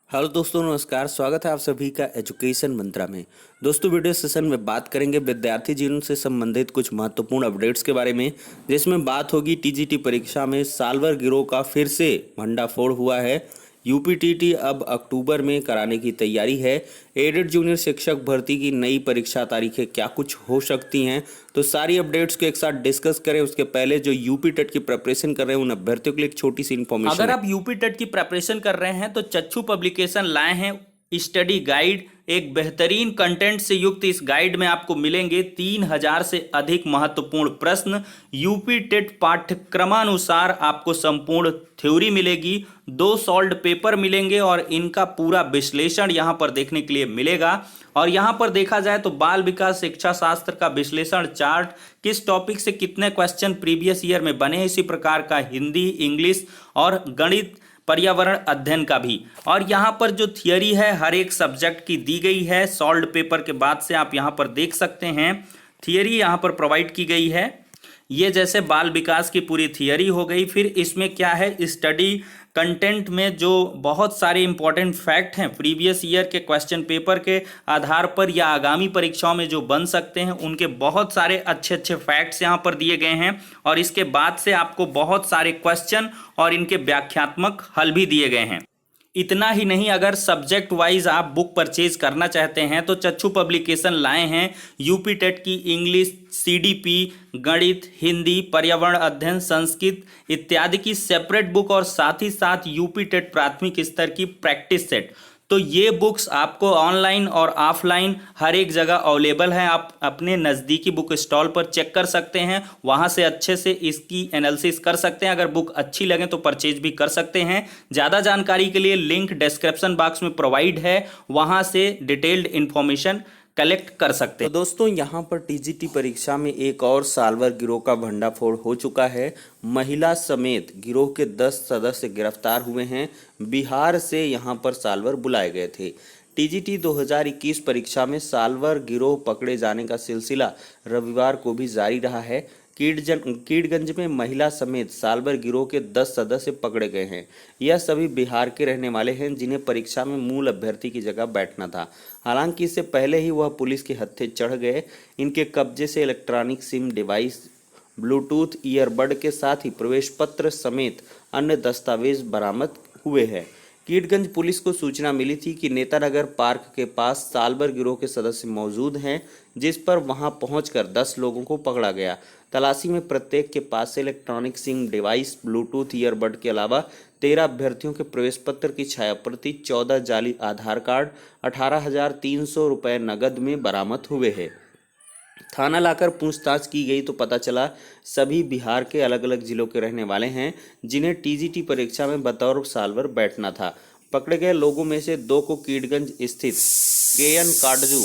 Hello दोस्तों, नमस्कार। स्वागत है आप सभी का एजुकेशन मंत्रा में। दोस्तों, वीडियो सेशन में बात करेंगे विद्यार्थी जीवन से संबंधित कुछ महत्वपूर्ण अपडेट्स के बारे में, जिसमें बात होगी टीजीटी परीक्षा में साल्वर गिरोह का फिर से भंडाफोड़ हुआ है। यूपीटीटी अब अक्टूबर में कराने की तैयारी है। एडेड जूनियर शिक्षक भर्ती की नई परीक्षा तारीखें क्या कुछ हो सकती हैं, तो सारी अपडेट्स को एक साथ डिस्कस करें। उसके पहले जो यूपी टेट की प्रिपरेशन कर रहे हैं उन अभ्यर्थियों के लिए एक छोटी सी इन्फॉर्मेशन अगर है। आप यूपी टेट की प्रेपरेशन कर रहे हैं तो चच्चू पब्लिकेशन लाए हैं स्टडी गाइड। एक बेहतरीन कंटेंट से युक्त इस गाइड में आपको मिलेंगे 3000 से अधिक महत्वपूर्ण प्रश्न। यूपी टेट पाठ्यक्रमानुसार आपको संपूर्ण थ्योरी मिलेगी, 2 सॉल्व्ड पेपर मिलेंगे और इनका पूरा विश्लेषण यहाँ पर देखने के लिए मिलेगा। और यहाँ पर देखा जाए तो बाल विकास शिक्षा शास्त्र का विश्लेषण चार्ट, किस टॉपिक से कितने क्वेश्चन प्रीवियस ईयर में बने, इसी प्रकार का हिंदी, इंग्लिश और गणित, पर्यावरण अध्ययन का भी। और यहाँ पर जो थियरी है हर एक सब्जेक्ट की दी गई है। सॉल्व्ड पेपर के बाद से आप यहाँ पर देख सकते हैं थियरी यहाँ पर प्रोवाइड की गई है। ये जैसे बाल विकास की पूरी थियरी हो गई। फिर इसमें क्या है, स्टडी कंटेंट में जो बहुत सारे इंपॉर्टेंट फैक्ट हैं प्रीवियस ईयर के क्वेश्चन पेपर के आधार पर या आगामी परीक्षाओं में जो बन सकते हैं, उनके बहुत सारे अच्छे अच्छे फैक्ट्स यहाँ पर दिए गए हैं। और इसके बाद से आपको बहुत सारे क्वेश्चन और इनके व्याख्यात्मक हल भी दिए गए हैं। इतना ही नहीं, अगर सब्जेक्ट वाइज आप बुक परचेज करना चाहते हैं तो चच्चू पब्लिकेशन लाए हैं यूपी टेट की इंग्लिश, सीडीपी, गणित, हिंदी, पर्यावरण अध्ययन, संस्कृत इत्यादि की सेपरेट बुक और साथ ही साथ यूपी टेट प्राथमिक स्तर की प्रैक्टिस सेट। तो ये बुक्स आपको ऑनलाइन और ऑफलाइन हर एक जगह अवेलेबल है। आप अपने नज़दीकी बुक स्टॉल पर चेक कर सकते हैं, वहाँ से अच्छे से इसकी एनालिसिस कर सकते हैं। अगर बुक अच्छी लगे तो परचेज भी कर सकते हैं। ज़्यादा जानकारी के लिए लिंक डिस्क्रिप्शन बॉक्स में प्रोवाइड है, वहाँ से डिटेल्ड इन्फॉर्मेशन कलेक्ट कर सकते तो हैं। दोस्तों, यहाँ पर टीजीटी परीक्षा में एक और साल्वर गिरोह का भंडाफोड़ हो चुका है। महिला समेत गिरोह के 10 सदस्य गिरफ्तार हुए हैं। बिहार से यहाँ पर साल्वर बुलाए गए थे। टीजीटी 2021 परीक्षा में साल्वर गिरोह पकड़े जाने का सिलसिला रविवार को भी जारी रहा है। कीडगंज में महिला समेत साल्वर गिरोह के 10 सदस्य पकड़े गए हैं। यह सभी बिहार के रहने वाले हैं, जिन्हें परीक्षा में मूल अभ्यर्थी की जगह बैठना था। हालांकि इससे पहले ही वह पुलिस के हत्थे चढ़ गए। इनके कब्जे से electronic SIM device, Bluetooth earbud के साथ ही प्रवेश पत्र समेत अन्य दस्तावेज बरामद हुए हैं। कीडगंज पुलिस को सूचना मिली थी कि नेतानगर पार्क के पास साल्वर गिरोह के सदस्य मौजूद हैं, जिस पर वहां पहुंचकर 10 लोगों को पकड़ा गया। तलाशी में प्रत्येक के पास से electronic SIM device, Bluetooth earbud के अलावा 13 अभ्यर्थियों के प्रवेश पत्र की छायाप्रति, 14 जाली आधार कार्ड, 18,300 रुपये नगद में बरामद हुए हैं। थाना लाकर पूछताछ की गई तो पता चला सभी बिहार के अलग अलग जिलों के रहने वाले हैं, जिन्हें टीजीटी परीक्षा में बतौर साल्वर बैठना था। पकड़े गए लोगों में से 2 को कीडगंज स्थित केएन काटजू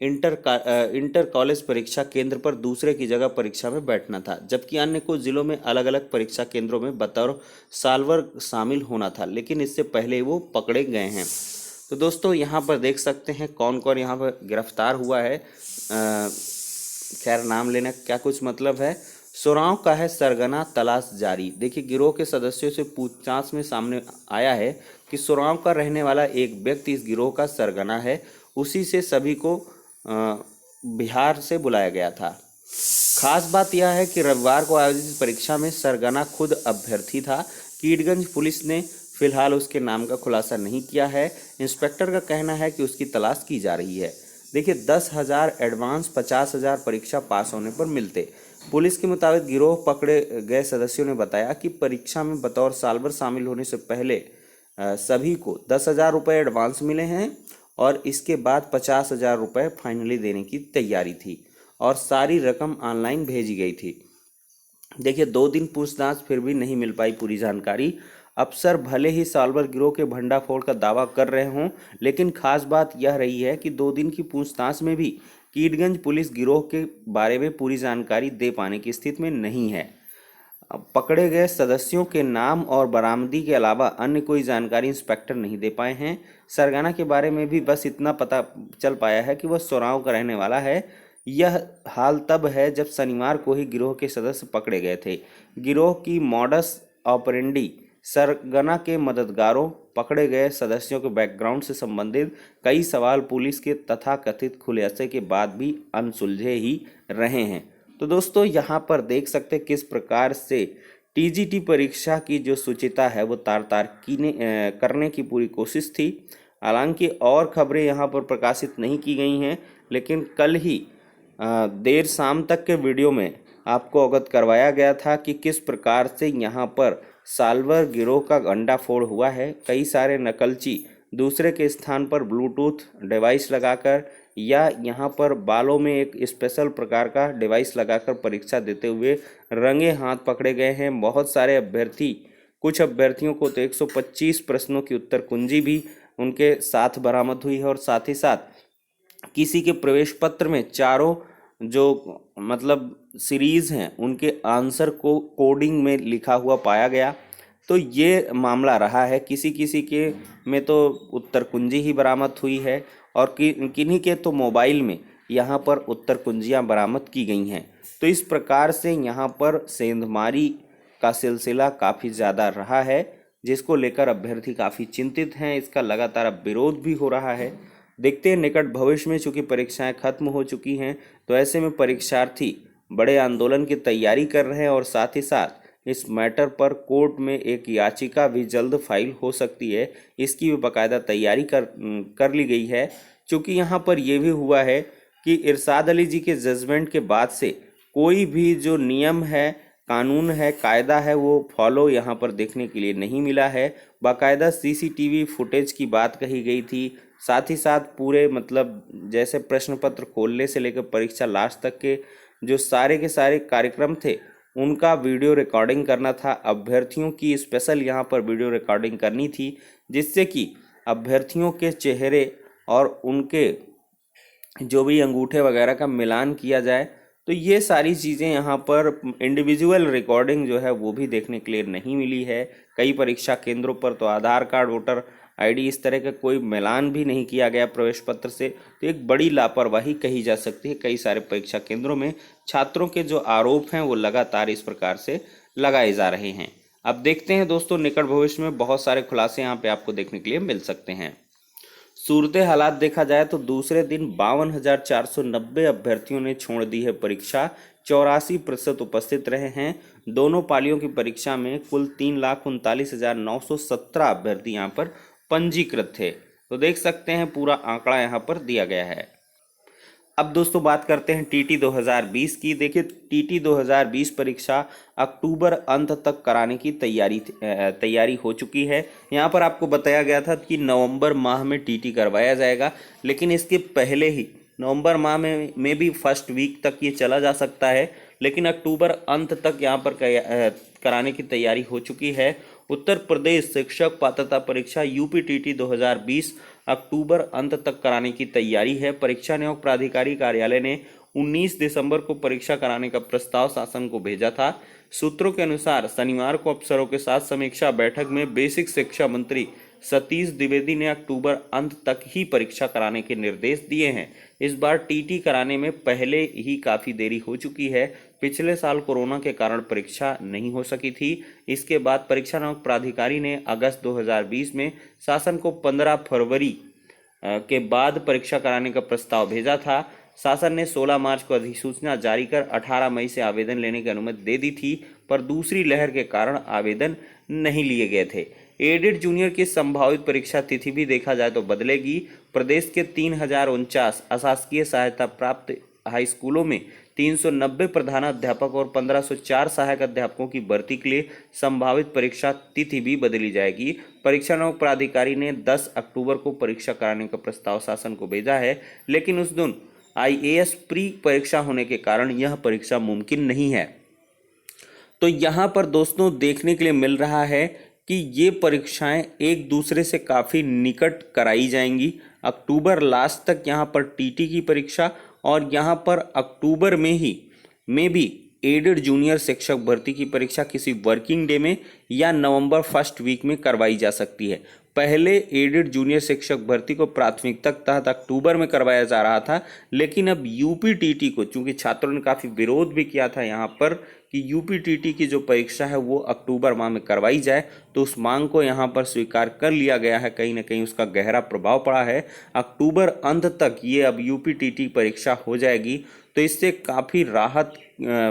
इंटर कॉलेज परीक्षा केंद्र पर दूसरे की जगह परीक्षा में बैठना था, जबकि अन्य को जिलों में अलग अलग परीक्षा केंद्रों में बतौर साल्वर शामिल होना था, लेकिन इससे पहले वो पकड़े गए हैं। तो दोस्तों, यहाँ पर देख सकते हैं कौन कौन यहाँ पर गिरफ्तार हुआ है। खैर, नाम लेना क्या कुछ मतलब है। सुराव का है सरगना, तलाश जारी। देखिए, गिरोह के सदस्यों से पूछताछ में सामने आया है कि सुराव का रहने वाला एक व्यक्ति इस गिरोह का सरगना है। उसी से सभी को बिहार से बुलाया गया था। खास बात यह है कि रविवार को आयोजित परीक्षा में सरगना खुद अभ्यर्थी था। कीडगंज पुलिस ने फिलहाल उसके नाम का खुलासा नहीं किया है। इंस्पेक्टर का कहना है कि उसकी तलाश की जा रही है। देखिए, 10,000 एडवांस, 50,000 परीक्षा पास होने पर मिलते। पुलिस के मुताबिक गिरोह पकड़े गए सदस्यों ने बताया कि परीक्षा में बतौर साल्वर शामिल होने से पहले सभी को 10,000 रुपये एडवांस मिले हैं और इसके बाद 50,000 रुपये फाइनली देने की तैयारी थी और सारी रकम ऑनलाइन भेजी गई थी। देखिए, 2 दिन पूछताछ, फिर भी नहीं मिल पाई पूरी जानकारी। अफसर भले ही साल्वर गिरोह के भंडाफोड़ का दावा कर रहे हों, लेकिन खास बात यह रही है कि 2 दिन की पूछताछ में भी कीडगंज पुलिस गिरोह के बारे में पूरी जानकारी दे पाने की स्थिति में नहीं है। पकड़े गए सदस्यों के नाम और बरामदी के अलावा अन्य कोई जानकारी इंस्पेक्टर नहीं दे पाए हैं। सरगना के बारे में भी बस इतना पता चल पाया है कि वह सोराव का रहने वाला है। यह हाल तब है जब शनिवार को ही गिरोह के सदस्य पकड़े गए थे। गिरोह की मॉडस ऑपरेंडी सरगना के मददगारों, पकड़े गए सदस्यों के बैकग्राउंड से संबंधित कई सवाल पुलिस के तथाकथित खुलासे के बाद भी अनसुलझे ही रहे हैं। तो दोस्तों यहाँ पर देख सकते हैं किस प्रकार से टीजीटी परीक्षा की जो शुचिता है वो तार करने की पूरी कोशिश थी। हालांकि और खबरें यहाँ पर प्रकाशित नहीं की गई हैं, लेकिन कल ही देर शाम तक के वीडियो में आपको अवगत करवाया गया था कि किस प्रकार से यहाँ पर साल्वर गिरोह का अंडाफोड़ हुआ है। कई सारे नकलची दूसरे के स्थान पर ब्लूटूथ डिवाइस लगाकर या यहाँ पर बालों में एक स्पेशल प्रकार का डिवाइस लगाकर परीक्षा देते हुए रंगे हाथ पकड़े गए हैं। बहुत सारे अभ्यर्थी, कुछ अभ्यर्थियों को तो 125 प्रश्नों की उत्तर कुंजी भी उनके साथ बरामद हुई है और साथ ही साथ किसी के प्रवेश पत्र में चारों जो मतलब सीरीज हैं उनके आंसर को कोडिंग में लिखा हुआ पाया गया। तो ये मामला रहा है। किसी किसी के में तो उत्तर कुंजी ही बरामद हुई है और किन्हीं के तो मोबाइल में यहाँ पर उत्तर कुंजियाँ बरामद की गई हैं। तो इस प्रकार से यहाँ पर सेंधमारी का सिलसिला काफ़ी ज़्यादा रहा है, जिसको लेकर अभ्यर्थी काफ़ी चिंतित हैं। इसका लगातार अब विरोध भी हो रहा है। देखते हैं निकट भविष्य में, चूँकि परीक्षाएं खत्म हो चुकी हैं, तो ऐसे में परीक्षार्थी बड़े आंदोलन की तैयारी कर रहे हैं और साथ ही साथ इस मैटर पर कोर्ट में एक याचिका भी जल्द फाइल हो सकती है। इसकी भी बाकायदा तैयारी कर ली गई है। चूँकि यहाँ पर यह भी हुआ है कि इरशाद अली जी के जजमेंट के बाद से कोई भी जो नियम है, कानून है, कायदा है, वो फॉलो यहाँ पर देखने के लिए नहीं मिला है। बाकायदा सीसीटीवी फुटेज की बात कही गई थी। साथ ही साथ पूरे मतलब जैसे प्रश्न पत्र खोलने से लेकर परीक्षा लास्ट तक के जो सारे के सारे कार्यक्रम थे उनका वीडियो रिकॉर्डिंग करना था। अभ्यर्थियों की स्पेशल यहाँ पर वीडियो रिकॉर्डिंग करनी थी, जिससे कि अभ्यर्थियों के चेहरे और उनके जो भी अंगूठे वगैरह का मिलान किया जाए। तो ये सारी चीज़ें यहाँ पर इंडिविजुअल रिकॉर्डिंग जो है वो भी देखने के लिए नहीं मिली है। कई परीक्षा केंद्रों पर तो आधार कार्ड, वोटर आईडी इस तरह का कोई मिलान भी नहीं किया गया प्रवेश पत्र से। तो एक बड़ी लापरवाही कही जा सकती है। कई सारे परीक्षा केंद्रों में छात्रों के जो आरोप हैं वो लगातार इस प्रकार से लगाए जा रहे हैं। अब देखते हैं दोस्तों, निकट भविष्य में बहुत सारे खुलासे यहाँ पे आपको देखने के लिए मिल सकते हैं। सूरत हालात देखा जाए तो दूसरे दिन 52,490 अभ्यर्थियों ने छोड़ दी है परीक्षा। 84% उपस्थित रहे हैं। दोनों पालियों की परीक्षा में कुल 3,39,917 अभ्यर्थी यहाँ पर पंजीकृत थे। तो देख सकते हैं पूरा आंकड़ा यहाँ पर दिया गया है। अब दोस्तों बात करते हैं टीटी 2020 की। देखिए टीटी 2020 परीक्षा अक्टूबर अंत तक कराने की तैयारी हो चुकी है। यहाँ पर आपको बताया गया था कि नवंबर माह में टीटी करवाया जाएगा, लेकिन इसके पहले ही नवंबर माह में भी फर्स्ट वीक तक ये चला जा सकता है, लेकिन अक्टूबर अंत तक यहाँ पर कराने की तैयारी हो चुकी है। उत्तर प्रदेश शिक्षक पात्रता परीक्षा यूपीटीटी 2020 अक्टूबर अंत तक कराने की तैयारी है। परीक्षा नियोग प्राधिकारी कार्यालय ने 19 दिसंबर को परीक्षा कराने का प्रस्ताव शासन को भेजा था। सूत्रों के अनुसार शनिवार को अफसरों के साथ समीक्षा बैठक में बेसिक शिक्षा मंत्री सतीश द्विवेदी ने अक्टूबर अंत तक ही परीक्षा कराने के निर्देश दिए हैं। इस बार टीटी कराने में पहले ही काफ़ी देरी हो चुकी है। पिछले साल कोरोना के कारण परीक्षा नहीं हो सकी थी। इसके बाद परीक्षा नियोग प्राधिकारी ने अगस्त 2020 में शासन को 15 फरवरी के बाद परीक्षा कराने का प्रस्ताव भेजा था। शासन ने 16 मार्च को अधिसूचना जारी कर 18 मई से आवेदन लेने की अनुमति दे दी थी, पर दूसरी लहर के कारण आवेदन नहीं लिए गए थे। एडेड जूनियर की संभावित परीक्षा तिथि भी देखा जाए तो बदलेगी। प्रदेश के 3049 अशासकीय सहायता प्राप्त हाई स्कूलों में 390 प्रधानाध्यापक और 1504 सहायक अध्यापकों की भर्ती के लिए संभावित परीक्षा तिथि भी बदली जाएगी। परीक्षा नियोग प्राधिकारी ने 10 अक्टूबर को परीक्षा कराने का प्रस्ताव शासन को भेजा है, लेकिन उस दिन IAS प्री परीक्षा होने के कारण यह परीक्षा मुमकिन नहीं है। तो यहाँ पर दोस्तों देखने के लिए मिल रहा है कि ये परीक्षाएं एक दूसरे से काफ़ी निकट कराई जाएंगी। अक्टूबर लास्ट तक यहाँ पर टीटी की परीक्षा और यहाँ पर अक्टूबर में भी एडेड जूनियर शिक्षक भर्ती की परीक्षा किसी वर्किंग डे में या नवंबर फर्स्ट वीक में करवाई जा सकती है। पहले एडेड जूनियर शिक्षक भर्ती को प्राथमिकता के तहत अक्टूबर में करवाया जा रहा था, लेकिन अब यूपीटीटी को, चूंकि छात्रों ने काफ़ी विरोध भी किया था यहाँ पर कि यूपीटीटी की जो परीक्षा है वो अक्टूबर माह में करवाई जाए, तो उस मांग को यहाँ पर स्वीकार कर लिया गया है। कहीं ना कहीं उसका गहरा प्रभाव पड़ा है। अक्टूबर अंत तक ये अब यूपीटीटी परीक्षा हो जाएगी, तो इससे काफ़ी राहत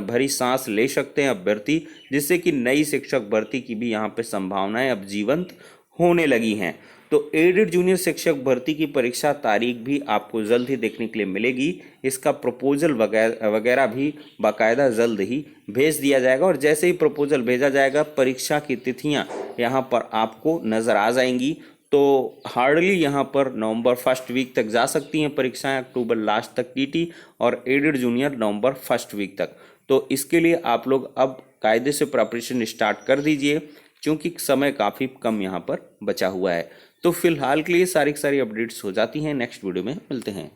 भरी सांस ले सकते हैं अभ्यर्थी, जिससे कि नई शिक्षक भर्ती की भी यहाँ पे संभावनाएं अब जीवंत होने लगी हैं। तो एडेड जूनियर शिक्षक भर्ती की परीक्षा तारीख भी आपको जल्द ही देखने के लिए मिलेगी। इसका प्रपोजल वगैरह भी बाकायदा जल्द ही भेज दिया जाएगा, और जैसे ही प्रपोजल भेजा जाएगा परीक्षा की तिथियां यहाँ पर आपको नज़र आ जाएंगी। तो हार्डली यहाँ पर नवंबर फर्स्ट वीक तक जा सकती हैं परीक्षाएं, अक्टूबर लास्ट तक टीटी और एडेड जूनियर नवंबर फर्स्ट वीक तक। तो इसके लिए आप लोग अब कायदे से प्रिपरेशन स्टार्ट कर दीजिए, क्योंकि समय काफ़ी कम यहाँ पर बचा हुआ है। तो फिलहाल के लिए सारी अपडेट्स हो जाती हैं। नेक्स्ट वीडियो में मिलते हैं।